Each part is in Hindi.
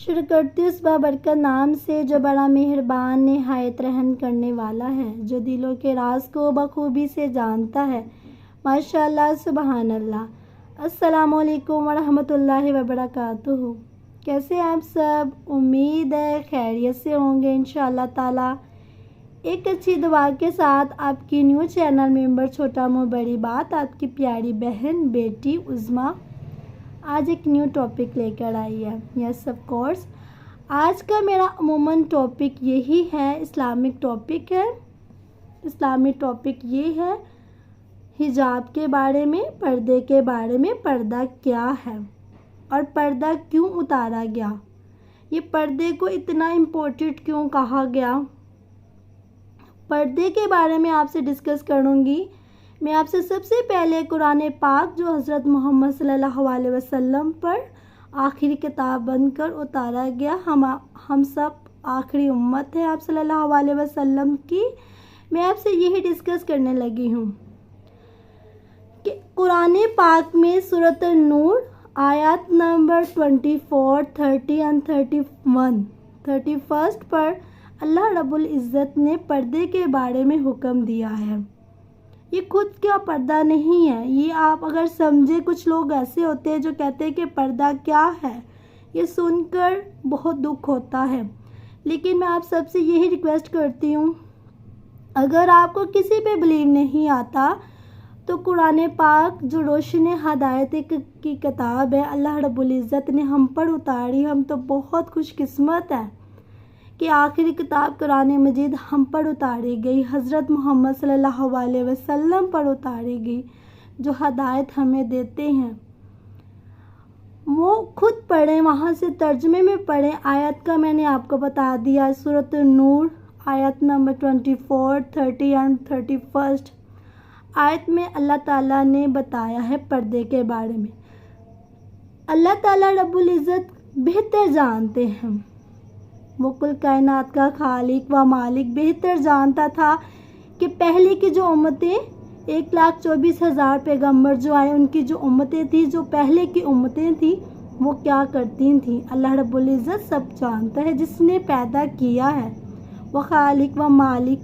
शुरू करती हूँ उस बाबरकत नाम से जो बड़ा मेहरबान निहायत रहम करने वाला है, जो दिलों के राज को बखूबी से जानता है। माशाअल्लाह, सुबहान अल्लाह। अस्सलामुअलैकुम वरहमतुल्लाहि वबरकातुहू। कैसे हैं आप सब? उम्मीद है खैरियत से होंगे इंशाअल्लाह ताला। एक अच्छी दुआ के साथ आपकी न्यू चैनल मेंबर छोटा मुँह बड़ी बात, आपकी प्यारी बहन बेटी उज़्मा आज एक न्यू टॉपिक लेकर आई है। यस ऑफ कोर्स, आज का मेरा अमूमन टॉपिक यही है, इस्लामिक टॉपिक है। इस्लामिक टॉपिक ये है हिजाब के बारे में, पर्दे के बारे में। पर्दा क्या है और पर्दा क्यों उतारा गया, ये पर्दे को इतना इम्पोर्टेंट क्यों कहा गया, पर्दे के बारे में आपसे डिस्कस करूँगी। मैं आपसे सबसे पहले कुरान पाक जो हज़रत मोहम्मद सल्लल्लाहु अलैहि वसल्लम पर आखिरी किताब बनकर उतारा गया, हम सब आखिरी उम्मत है आप सल्लल्लाहु अलैहि वसल्लम की, मैं आपसे यही डिस्कस करने लगी हूँ कि कुरान पाक में सूरत नूर आयत नंबर 24, 30 और 31 पर अल्लाह रब्बुल इज़्ज़त ने पर्दे के बारे में हुक्म दिया है। ये खुद का पर्दा नहीं है, ये आप अगर समझे, कुछ लोग ऐसे होते हैं जो कहते हैं कि पर्दा क्या है, ये सुनकर बहुत दुख होता है। लेकिन मैं आप सबसे यही रिक्वेस्ट करती हूँ, अगर आपको किसी पे बिलीव नहीं आता तो कुरान पाक जो रोशन हदायत की किताब है, अल्लाह रब्बुल इज़्ज़त ने हम पर उतारी। हम तो बहुत खुशकिस्मत है कि आखिरी किताब कुरान मजीद हम पर उतारी गई, हज़रत मोहम्मद सल्लल्लाहु अलैहि वसल्लम पर उतारी गई, जो हदायत हमें देते हैं वो खुद पढ़ें, वहाँ से तर्जमे में पढ़ें। आयत का मैंने आपको बता दिया, सूरत नूर आयत नंबर 24, 30 और 31 आयत में अल्लाह ताला ने बताया है पर्दे के बारे में। अल्लाह ताला रब्बुल इज़्ज़त बेहतर जानते हैं, वो कुल कायनात का खालिक व मालिक बेहतर जानता था कि पहले की जो उम्मतें 1,24,000 पैगम्बर जो आए, उनकी जो उम्मतें थी, जो पहले की उम्मतें थी, वो क्या करती थी। अल्लाह रब्बुल इज़्ज़त सब जानता है, जिसने पैदा किया है वो खालिक व मालिक,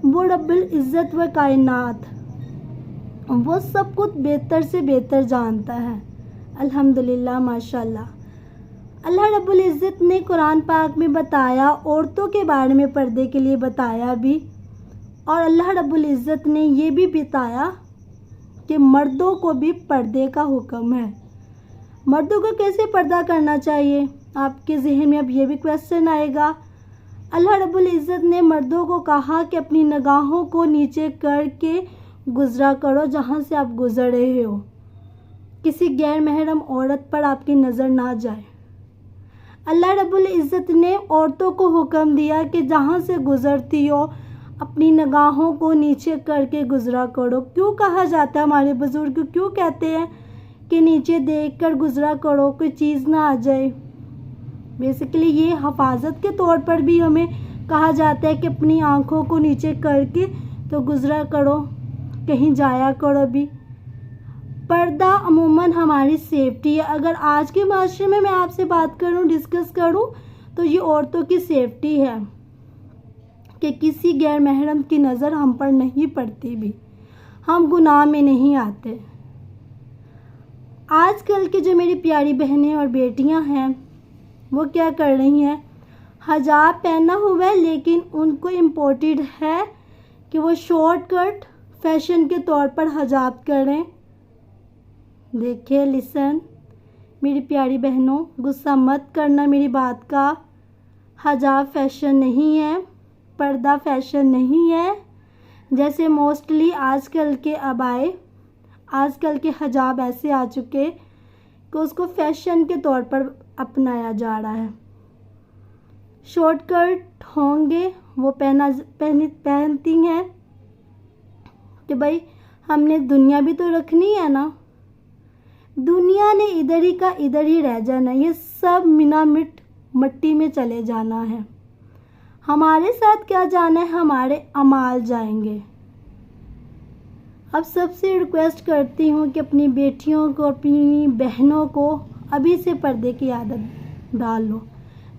वो रब्बुल इज़्ज़त व कायनात, वो सब कुछ बेहतर से बेहतर जानता है। अल्हम्दुलिल्लाह, माशाअल्लाह। अल्लाह रब्बुल इज़्ज़त ने कुरान पाक में बताया, औरतों के बारे में पर्दे के लिए बताया भी, और अल्लाह रब्बुल इज़्ज़त ने ये भी बताया कि मर्दों को भी पर्दे का हुक्म है। मर्दों को कैसे पर्दा करना चाहिए, आपके जहन में अब ये भी क्वेश्चन आएगा। अल्लाह रब्बुल इज़्ज़त ने मर्दों को कहा कि अपनी निगाहों को नीचे करके गुज़रा करो, जहाँ से आप गुज़र रहे हो, किसी गैर महरम औरत पर आपकी नज़र ना जाए। अल्लाह रब्बुल इज़्ज़त ने औरतों को हुक्म दिया कि जहाँ से गुज़रती हो अपनी निगाहों को नीचे करके गुज़रा करो। क्यों कहा जाता है, हमारे बुज़ुर्ग क्यों कहते हैं कि नीचे देखकर गुज़रा करो, कोई चीज़ ना आ जाए। बेसिकली ये हिफाजत के तौर पर भी हमें कहा जाता है कि अपनी आँखों को नीचे करके तो गुज़रा करो, कहीं जाया करो भी। पर्दा अमूमन हमारी सेफ्टी है। अगर आज के माशरे में मैं आपसे बात करूं, डिस्कस करूं, तो ये औरतों की सेफ्टी है कि किसी गैर महरम की नज़र हम पर नहीं पड़ती भी, हम गुनाह में नहीं आते। आजकल की जो मेरी प्यारी बहनें और बेटियां हैं वो क्या कर रही हैं, हिजाब पहना हुआ है, लेकिन उनको इम्पोर्टेंट है कि वो शॉर्टकट फैशन के तौर पर हिजाब करें। देखिए, लिसन मेरी प्यारी बहनों, गुस्सा मत करना मेरी बात का। हिजाब फैशन नहीं है, पर्दा फैशन नहीं है। जैसे मोस्टली आजकल के अबाए, आजकल के हिजाब ऐसे आ चुके कि उसको फैशन के तौर पर अपनाया जा रहा है। शॉर्टकट होंगे वो पहनती हैं कि भाई हमने दुनिया भी तो रखनी है ना, दुनिया ने इधर ही का इधर ही रह जाना, ये सब मिनामिट मट्टी में चले जाना है। हमारे साथ क्या जाना है, हमारे अमाल जाएंगे। अब सबसे रिक्वेस्ट करती हूँ कि अपनी बेटियों को, अपनी बहनों को अभी से पर्दे की आदत डाल लो।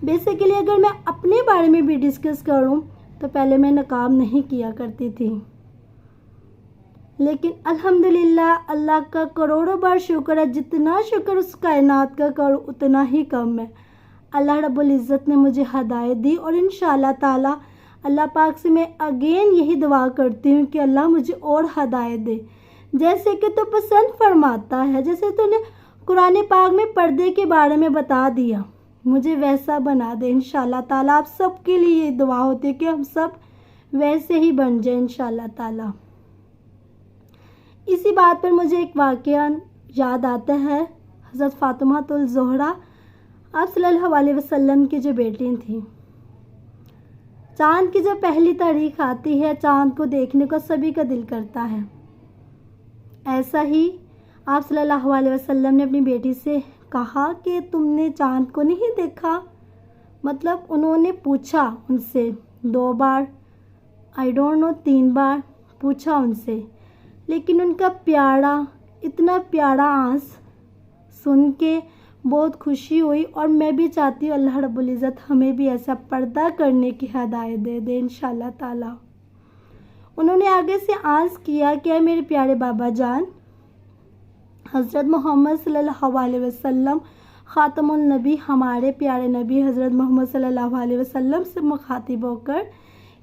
बेसिकली अगर मैं अपने बारे में भी डिस्कस करूं तो पहले मैं नकाब नहीं किया करती थी, लेकिन अल्हम्दुलिल्लाह अल्लाह का करोड़ों बार शुक्र है, जितना शुक्र उस कायनात का करूं उतना ही कम है। अल्लाह रब्बुल इज़्ज़त ने मुझे हदायत दी और इंशाअल्लाह ताला अल्लाह पाक से मैं अगेन यही दुआ करती हूँ कि अल्लाह मुझे और हदायत दे, जैसे कि तो पसंद फरमाता है। जैसे तूने कुरान पाक में पर्दे के बारे में बता दिया, मुझे वैसा बना दे इंशाअल्लाह ताला। आप सबके लिए ये दुआ होती है कि हम सब वैसे ही बन जाए इंशाअल्लाह ताला। इसी बात पर मुझे एक वाक़या याद आता है। हज़रत फ़ातिमातुल ज़ोहरा आप सल्लल्लाहु अलैहि वसल्लम की जो बेटी थी, चाँद की जब पहली तारीख आती है, चाँद को देखने को सभी का दिल करता है। ऐसा ही आप सल्लल्लाहु अलैहि वसल्लम ने अपनी बेटी से कहा कि तुमने चाँद को नहीं देखा। मतलब उन्होंने पूछा उनसे 2 बार, आई डोंट नो 3 बार पूछा उनसे, लेकिन उनका प्यारा, इतना प्यारा आंस सुन के बहुत खुशी हुई। और मैं भी चाहती हूँ अल्लाह रब्बुल इज़्ज़त हमें भी ऐसा पर्दा करने की हिदायत दे दे इंशाअल्लाह ताला। उन्होंने आगे से आंस किया कि मेरे प्यारे बाबा जान, हज़रत मोहम्मद सल्लल्लाहु अलैहि वसल्लम ख़ातमुन नबी, हमारे प्यारे नबी हज़रत मोहम्मद सल्लल्लाहु अलैहि वसल्लम से मुखातिब होकर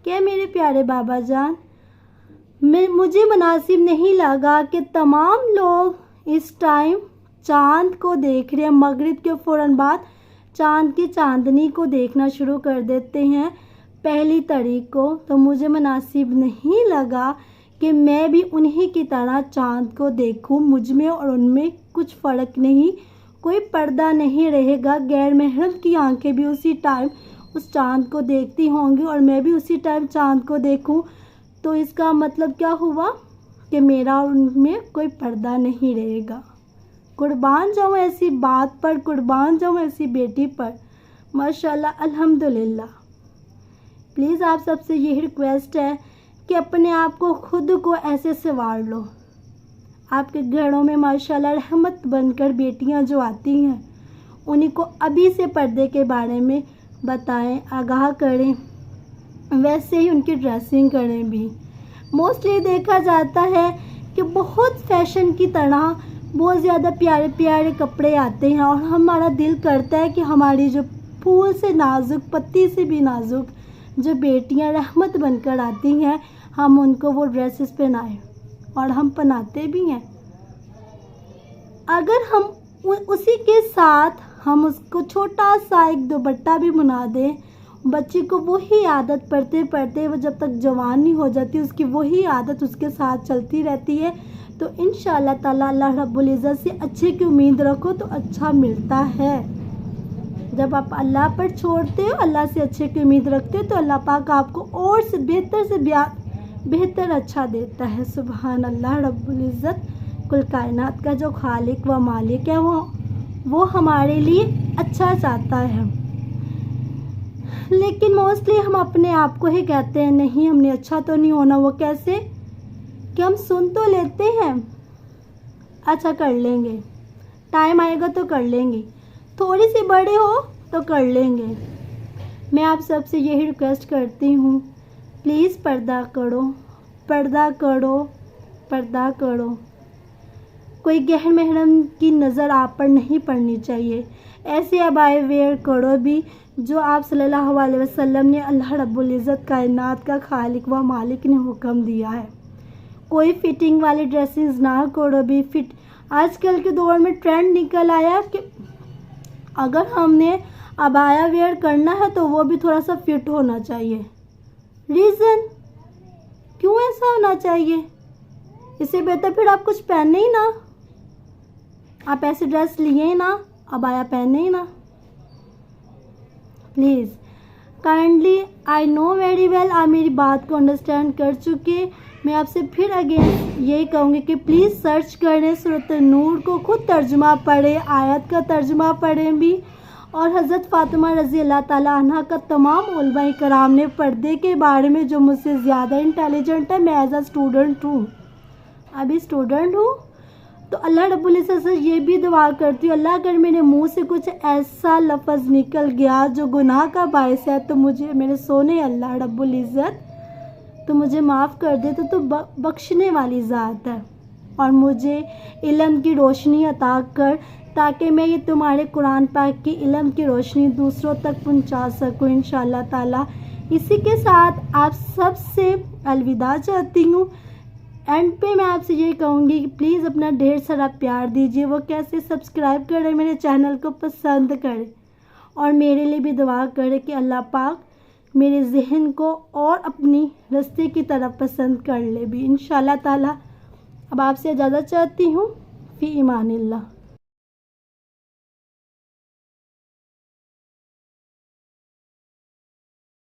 कि मेरे प्यारे बाबा जान, मुझे मुनासिब नहीं लगा कि तमाम लोग इस टाइम चाँद को देख रहे हैं। मगरिब के फ़ौरन बाद चाँद की चांदनी को देखना शुरू कर देते हैं पहली तारीख को, तो मुझे मुनासिब नहीं लगा कि मैं भी उन्हीं की तरह चाँद को देखूं। मुझ में और उनमें कुछ फ़र्क नहीं, कोई पर्दा नहीं रहेगा। गैर महरम की आंखें भी उसी टाइम उस चाँद को देखती होंगी और मैं भी उसी टाइम चाँद को देखूं। तो इसका मतलब क्या हुआ कि मेरा और उनमें कोई पर्दा नहीं रहेगा। कुर्बान जाऊँ ऐसी बात पर, कुर्बान जाऊँ ऐसी बेटी पर, माशाल्लाह अल्हम्दुलिल्लाह। प्लीज़ आप सबसे यही रिक्वेस्ट है कि अपने आप को खुद को ऐसे संवार लो। आपके घरों में माशाल्लाह रहमत बनकर बेटियां जो आती हैं, उन्हीं को अभी से पर्दे के बारे में बताएं, आगाह करें, वैसे ही उनकी ड्रेसिंग करें भी। मोस्टली देखा जाता है कि बहुत फैशन की तरह बहुत ज़्यादा प्यारे प्यारे कपड़े आते हैं और हमारा दिल करता है कि हमारी जो फूल से नाजुक, पत्ती से भी नाजुक जो बेटियां रहमत बनकर आती हैं, हम उनको वो ड्रेसेस पहनाएं, और हम पहनाते भी हैं। अगर हम उसी के साथ हम उसको छोटा सा एक दुपट्टा भी बना दें, बच्ची को वही आदत पढ़ते पढ़ते वो जब तक जवान नहीं हो जाती, उसकी वही आदत उसके साथ चलती रहती है, तो इंशाअल्लाह ताला अल्लाह रब्बुल इज़्ज़त से अच्छे की उम्मीद रखो तो अच्छा मिलता है। जब आप अल्लाह पर छोड़ते हो, अल्लाह से अच्छे की उम्मीद रखते हो, तो अल्लाह पाक आपको और से बेहतर अच्छा देता है। सुभान अल्लाह रब्बुल इज़्ज़त, कुल कायनात का जो खालिक व मालिक है वो हमारे लिए अच्छा चाहता है। लेकिन मोस्टली हम अपने आप को ही कहते हैं नहीं हमने अच्छा तो नहीं होना। वो कैसे कि हम सुन तो लेते हैं, अच्छा कर लेंगे, टाइम आएगा तो कर लेंगे, थोड़ी सी बड़े हो तो कर लेंगे। मैं आप सबसे यही रिक्वेस्ट करती हूँ, प्लीज़ पर्दा करो, पर्दा करो, पर्दा करो। कोई गैर महरम की नज़र आप पर नहीं पड़नी चाहिए। ऐसे अबाए वेयर करो भी जो आप सल्लल्लाहु अलैहि वसल्लम ने, अल्लाह रब्बुल इज़्ज़त कायनात का खालिक व मालिक ने हुक्म दिया है। कोई फिटिंग वाली ड्रेसेस ना करो भी। फिट आजकल के दौर में ट्रेंड निकल आया कि अगर हमने अबाया वेयर करना है तो वो भी थोड़ा सा फिट होना चाहिए। रीज़न क्यों ऐसा होना चाहिए? इससे बेहतर फिर आप कुछ पहने ही ना, आप ऐसे ड्रेस लिए ही ना, अबाया पहने ही ना। Please kindly, I know very well, आप मेरी बात को अंडरस्टैंड कर चुके। मैं आपसे फिर अगेन यही कहूँगी कि प्लीज़ सर्च करें सूरत नूर को, खुद तर्जुमा पढ़ें, आयत का तर्जुमा पढ़ें भी। और हज़रत फ़ातिमा रज़ी अल्लाह ताला अन्हा का तमाम उलमा कराम ने पर्दे के बारे में, जो मुझसे ज़्यादा इंटेलिजेंट है, मैं एज अ स्टूडेंट हूँ, अभी स्टूडेंट हूँ, तो अल्लाह रब्बुल इज़्ज़त से ये भी दुआ करती हूँ, अल्लाह अगर मेरे मुंह से कुछ ऐसा लफ्ज़ निकल गया जो गुनाह का बायस है तो मुझे मेरे सोने अल्लाह रब्बुल इज़्ज़त तो मुझे माफ़ कर दे। तो बख्शने वाली ज़ात है। और मुझे इल्म की रोशनी अता कर ताकि मैं ये तुम्हारे कुरान पाक की इल्म की रोशनी दूसरों तक पहुंचा सकूं इंशाअल्लाह ताला। इसी के साथ आप सब से अलविदा चाहती हूँ। एंड पे मैं आपसे ये कहूँगी कि प्लीज़ अपना ढेर सारा प्यार दीजिए। वो कैसे सब्सक्राइब करें, मेरे चैनल को पसंद करें और मेरे लिए भी दुआ करें कि अल्लाह पाक मेरे ज़हन को और अपनी रास्ते की तरफ पसंद कर ले भी इंशाअल्लाह ताला। अब आपसे इजाज़त चाहती हूँ। फ़ी ईमानिल्लाह।